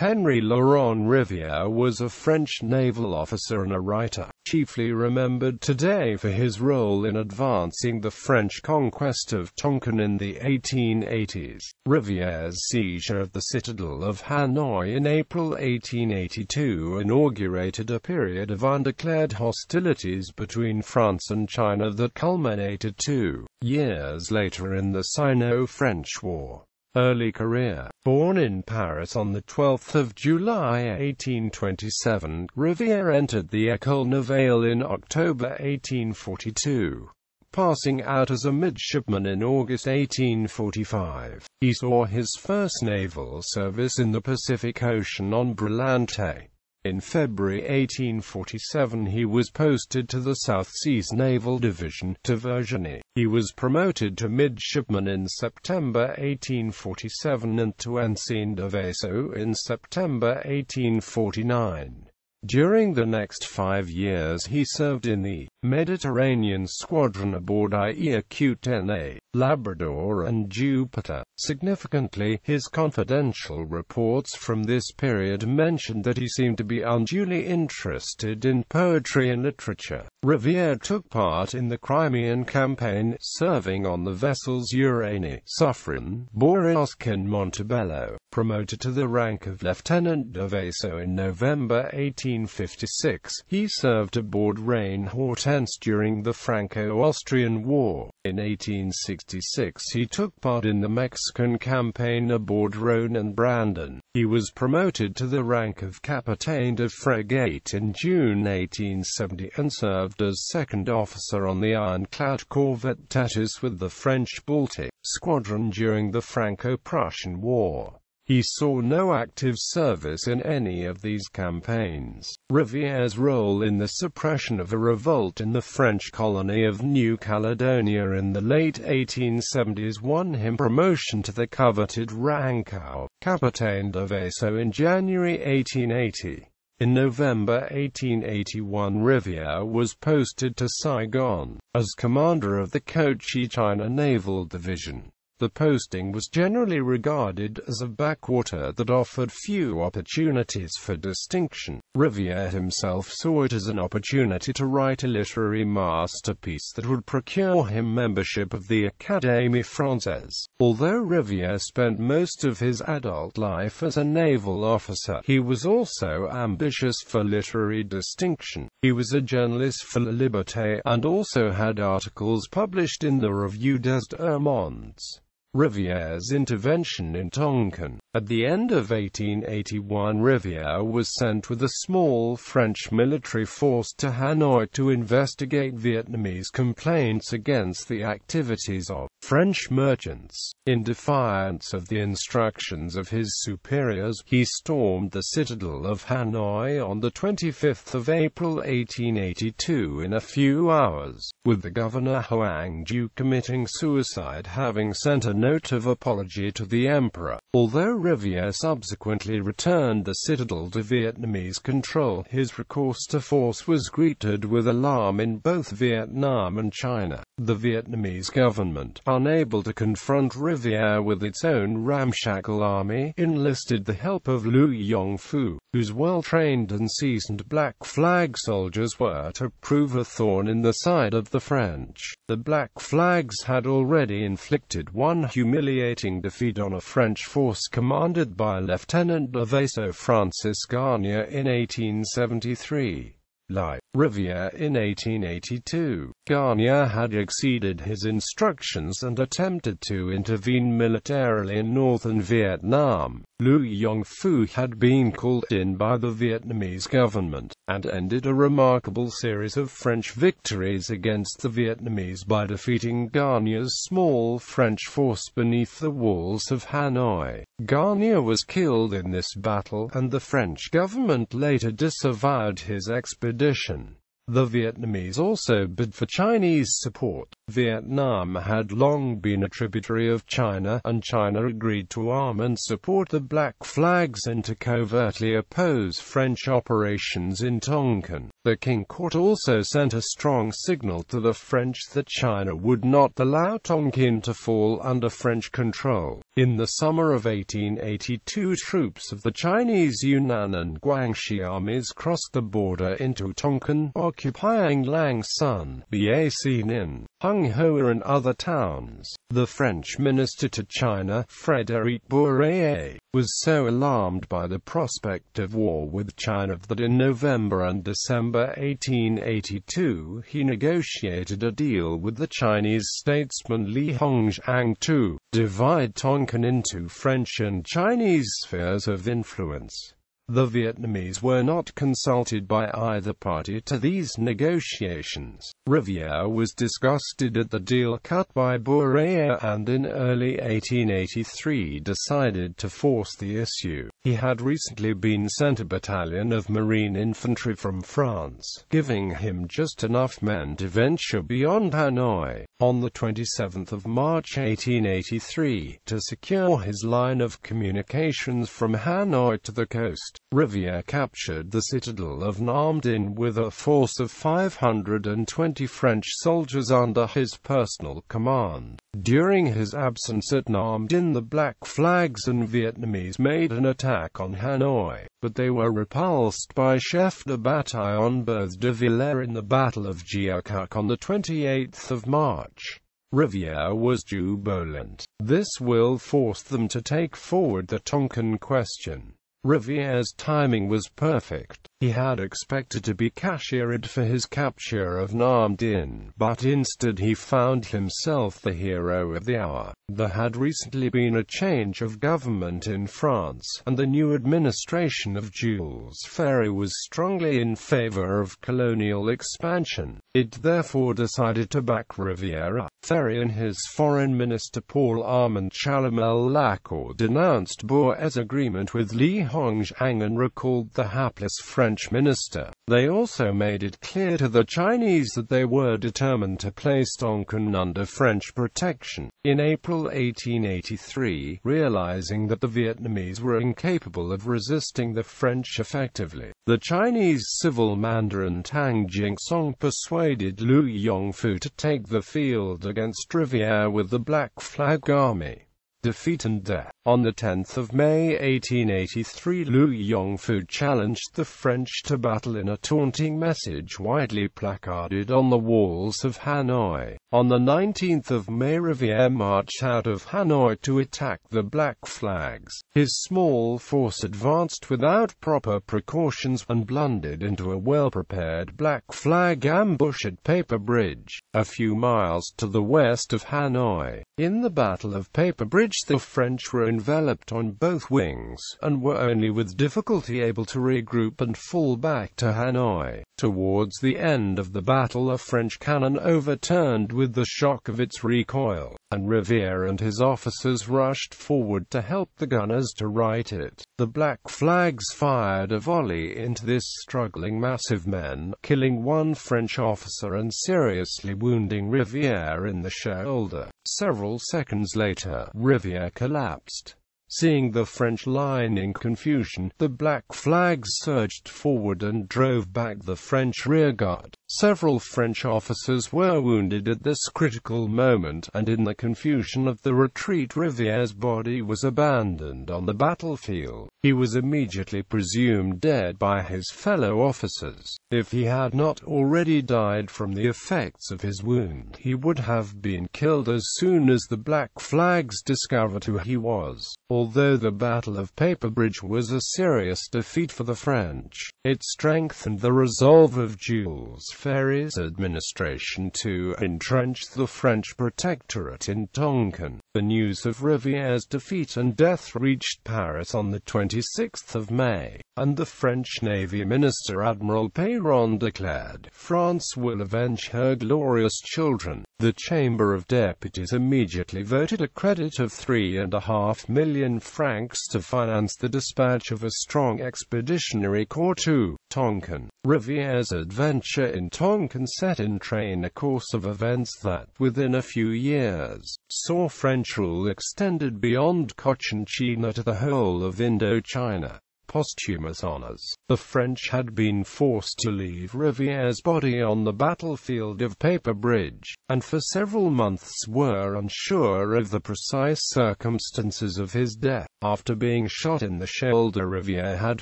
Henri Laurent Rivière was a French naval officer and a writer, chiefly remembered today for his role in advancing the French conquest of Tonkin in the 1880s. Rivière's seizure of the citadel of Hanoi in April 1882 inaugurated a period of undeclared hostilities between France and China that culminated 2 years later in the Sino-French War. Early career. Born in Paris on 12 July 1827, Rivière entered the École Navale in October 1842. Passing out as a midshipman in August 1845, he saw his first naval service in the Pacific Ocean on Brillante. In February 1847 he was posted to the South Seas Naval Division, to Virginie. He was promoted to midshipman in September 1847 and to ensign de vaisseau in September 1849. During the next 5 years he served in the Mediterranean Squadron aboard Iécutene, Labrador and Jupiter. Significantly, his confidential reports from this period mentioned that he seemed to be unduly interested in poetry and literature. Rivière took part in the Crimean campaign, serving on the vessels Uranie, Suffren, Boreask and Montebello. Promoted to the rank of lieutenant de vaisseau in November 1856, he served aboard Reine Hortense during the Franco-Austrian War. In 1866 he took part in the Mexican campaign aboard Rhone and Brandon. He was promoted to the rank of capitaine de frigate in June 1870 and served as second officer on the ironclad corvette Thetis with the French Baltic Squadron during the Franco-Prussian War. He saw no active service in any of these campaigns. Rivière's role in the suppression of a revolt in the French colony of New Caledonia in the late 1870s won him promotion to the coveted rank of capitaine de vaisseau in January 1880. In November 1881 Rivière was posted to Saigon, as commander of the Cochin Naval Division. The posting was generally regarded as a backwater that offered few opportunities for distinction. Rivière himself saw it as an opportunity to write a literary masterpiece that would procure him membership of the Académie Française. Although Rivière spent most of his adult life as a naval officer, he was also ambitious for literary distinction. He was a journalist for La Liberté, and also had articles published in the Revue des Deux Mondes. Rivière's intervention in Tonkin. At the end of 1881 Rivière was sent with a small French military force to Hanoi to investigate Vietnamese complaints against the activities of French merchants. In defiance of the instructions of his superiors, he stormed the citadel of Hanoi on 25 April 1882 in a few hours, with the governor Hoang Ju committing suicide, having sent a note of apology to the emperor. Although Rivière subsequently returned the citadel to Vietnamese control, his recourse to force was greeted with alarm in both Vietnam and China. The Vietnamese government, unable to confront Rivière with its own ramshackle army, enlisted the help of Liu Yongfu, whose well-trained and seasoned Black Flag soldiers were to prove a thorn in the side of the French. The Black Flags had already inflicted one humiliating defeat on a French force commanded by Lieutenant de Vaisseau Francis Garnier in 1873. Like Rivière in 1882, Garnier had exceeded his instructions and attempted to intervene militarily in northern Vietnam. Liu Yongfu had been called in by the Vietnamese government, and ended a remarkable series of French victories against the Vietnamese by defeating Garnier's small French force beneath the walls of Hanoi. Garnier was killed in this battle, and the French government later disavowed his expedition. The Vietnamese also bid for Chinese support. Vietnam had long been a tributary of China, and China agreed to arm and support the Black Flags and to covertly oppose French operations in Tonkin. The King Court also sent a strong signal to the French that China would not allow Tonkin to fall under French control. In the summer of 1882, troops of the Chinese Yunnan and Guangxi armies crossed the border into Tonkin, occupying Lang Son, Bac Ninh, Hung Hoa and other towns. The French minister to China, Frédéric Bourrier, was so alarmed by the prospect of war with China that in November and December 1882 he negotiated a deal with the Chinese statesman Li Hongzhang to divide Tonkin into French and Chinese spheres of influence. The Vietnamese were not consulted by either party to these negotiations. Rivière was disgusted at the deal cut by Bourrier and in early 1883 decided to force the issue. He had recently been sent a battalion of marine infantry from France, giving him just enough men to venture beyond Hanoi. On the 27th of March 1883, to secure his line of communications from Hanoi to the coast, Rivière captured the citadel of Nam Dinh with a force of 520 French soldiers under his personal command. During his absence at Nam Dinh, the Black Flags and Vietnamese made an attack on Hanoi, but they were repulsed by Chef de Bataillon Berthe de Villers in the Battle of Gia Cuc on the 28th of March. Rivière was jubilant. This will forced them to take forward the Tonkin question. Rivière's timing was perfect. He had expected to be cashiered for his capture of Nam Dinh, but instead he found himself the hero of the hour. There had recently been a change of government in France, and the new administration of Jules Ferry was strongly in favor of colonial expansion. It therefore decided to back Rivière. Ferry and his foreign minister Paul-Armand Chalamel-Lacour denounced Bourrier's agreement with Li Hongzhang and recalled the hapless French minister. They also made it clear to the Chinese that they were determined to place Tonkin under French protection. In April 1883, realizing that the Vietnamese were incapable of resisting the French effectively, the Chinese civil mandarin Tang Jingsong persuaded Liu Yongfu to take the field against Rivière with the Black Flag Army. Defeat and death. On the 10th of May 1883, Liu Yongfu challenged the French to battle in a taunting message widely placarded on the walls of Hanoi. On the 19th of May, Rivière marched out of Hanoi to attack the Black Flags. His small force advanced without proper precautions and blundered into a well-prepared Black Flag ambush at Paper Bridge, a few miles to the west of Hanoi. In the Battle of Paper Bridge, the French were enveloped on both wings, and were only with difficulty able to regroup and fall back to Hanoi. Towards the end of the battle, a French cannon overturned with the shock of its recoil, and Rivière and his officers rushed forward to help the gunners to right it. The Black Flags fired a volley into this struggling mass of men, killing one French officer and seriously wounding Rivière in the shoulder. Several seconds later, Rivière collapsed. Seeing the French line in confusion, the Black Flags surged forward and drove back the French rearguard. Several French officers were wounded at this critical moment, and in the confusion of the retreat, Rivière's body was abandoned on the battlefield. He was immediately presumed dead by his fellow officers. If he had not already died from the effects of his wound, he would have been killed as soon as the Black Flags discovered who he was. Although the Battle of Paper Bridge was a serious defeat for the French, it strengthened the resolve of Jules Ferry's administration to entrench the French protectorate in Tonkin. The news of Rivière's defeat and death reached Paris on the 26th of May. and the French Navy Minister Admiral Péron declared, "France will avenge her glorious children." The Chamber of Deputies immediately voted a credit of 3.5 million francs to finance the dispatch of a strong expeditionary corps to Tonkin. Rivière's adventure in Tonkin set in train a course of events that, within a few years, saw French rule extended beyond Cochinchina to the whole of Indochina. Posthumous honors. The French had been forced to leave Rivière's body on the battlefield of Paper Bridge, and for several months were unsure of the precise circumstances of his death. After being shot in the shoulder, Rivière had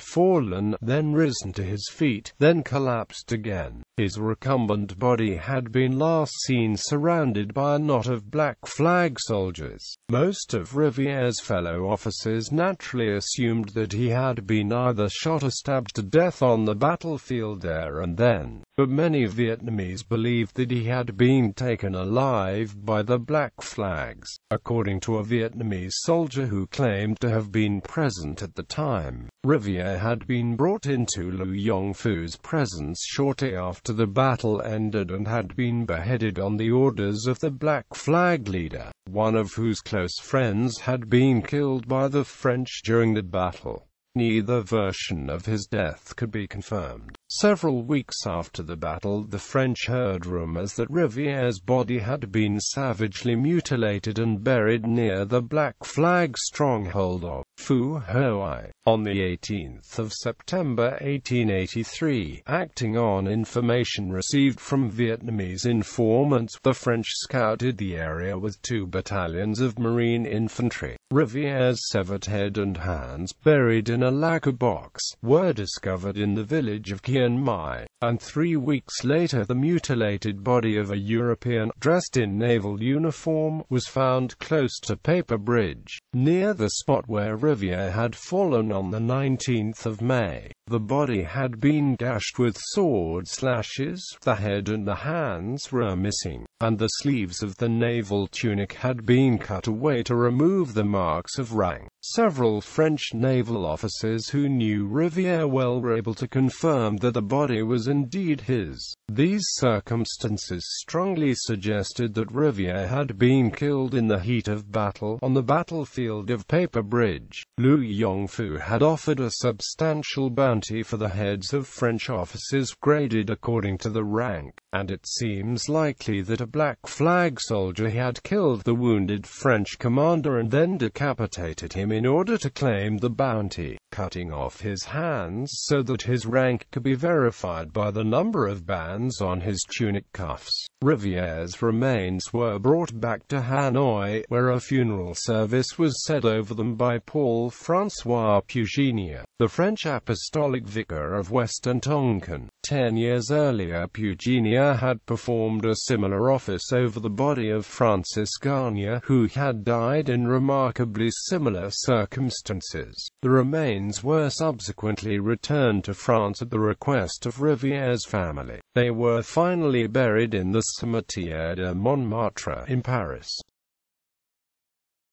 fallen, then risen to his feet, then collapsed again. His recumbent body had been last seen surrounded by a knot of black flag soldiers. Most of Rivière's fellow officers naturally assumed that he had been either shot or stabbed to death on the battlefield there and then, but many Vietnamese believed that he had been taken alive by the black flags. According to a Vietnamese soldier who claimed to have been present at the time, Rivière had been brought into Lu Yongfu's presence shortly after the battle ended and had been beheaded on the orders of the Black Flag leader, one of whose close friends had been killed by the French during the battle. Neither version of his death could be confirmed. Several weeks after the battle, the French heard rumors that Rivière's body had been savagely mutilated and buried near the Black Flag stronghold of Phu Hanoi. On the 18th of September 1883, acting on information received from Vietnamese informants, the French scouted the area with 2 battalions of marine infantry. Rivière's severed head and hands, buried in a lacquer box, were discovered in the village of Chiang Mai, and 3 weeks later the mutilated body of a European, dressed in naval uniform, was found close to Paper Bridge, near the spot where Rivière had fallen on the 19th of May. The body had been gashed with sword slashes, the head and the hands were missing, and the sleeves of the naval tunic had been cut away to remove the marks of rank. Several French naval officers who knew Rivière well were able to confirm that the body was indeed his. These circumstances strongly suggested that Rivière had been killed in the heat of battle on the battlefield of Paper Bridge. Lu Yongfu had offered a substantial bounty for the heads of French officers graded according to the rank, and it seems likely that a Black Flag soldier had killed the wounded French commander and then decapitated him in order to claim the bounty, cutting off his hands so that his rank could be verified by the number of bands on his tunic cuffs. Rivière's remains were brought back to Hanoi, where a funeral service was said over them by Paul François Puginia, the French apostolic vicar of Western Tonkin. 10 years earlier, Puginia had performed a similar office over the body of Francis Garnier, who had died in remarkably similar circumstances. The remains were subsequently returned to France at the request of Rivière's family. They were finally buried in the Cimetière de Montmartre in Paris.